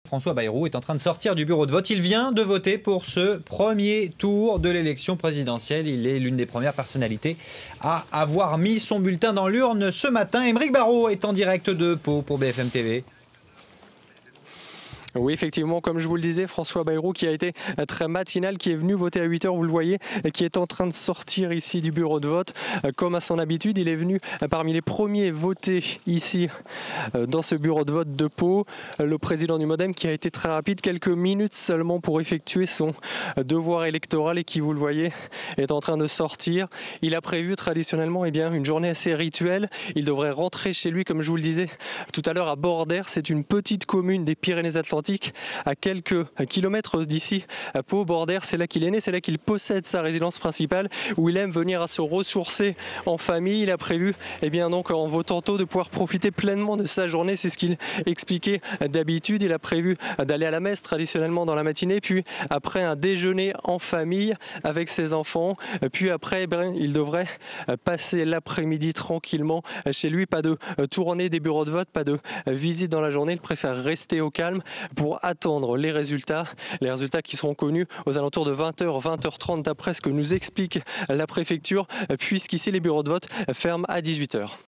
François Bayrou est en train de sortir du bureau de vote. Il vient de voter pour ce premier tour de l'élection présidentielle. Il est l'une des premières personnalités à avoir mis son bulletin dans l'urne ce matin. Aymeric Barraud est en direct de Pau pour BFM TV. Oui, effectivement, comme je vous le disais, François Bayrou qui a été très matinal, qui est venu voter à 8h, vous le voyez, et qui est en train de sortir ici du bureau de vote. Comme à son habitude, il est venu parmi les premiers votés ici dans ce bureau de vote de Pau. Le président du MoDem qui a été très rapide, quelques minutes seulement pour effectuer son devoir électoral et qui, vous le voyez, est en train de sortir. Il a prévu traditionnellement une journée assez rituelle. Il devrait rentrer chez lui, comme je vous le disais tout à l'heure, à Bordère. C'est une petite commune des Pyrénées-Atlantiques, à quelques kilomètres d'ici, à Pau. Bordère, c'est là qu'il est né, c'est là qu'il possède sa résidence principale, où il aime venir à se ressourcer en famille. Il a prévu, donc, en votant tôt, de pouvoir profiter pleinement de sa journée. C'est ce qu'il expliquait d'habitude. Il a prévu d'aller à la messe traditionnellement dans la matinée, puis après un déjeuner en famille avec ses enfants, puis après, il devrait passer l'après-midi tranquillement chez lui. Pas de tournée des bureaux de vote, pas de visite dans la journée. Il préfère rester au calme pour attendre les résultats qui seront connus aux alentours de 20h, 20h30 d'après ce que nous explique la préfecture, puisqu'ici les bureaux de vote ferment à 18h.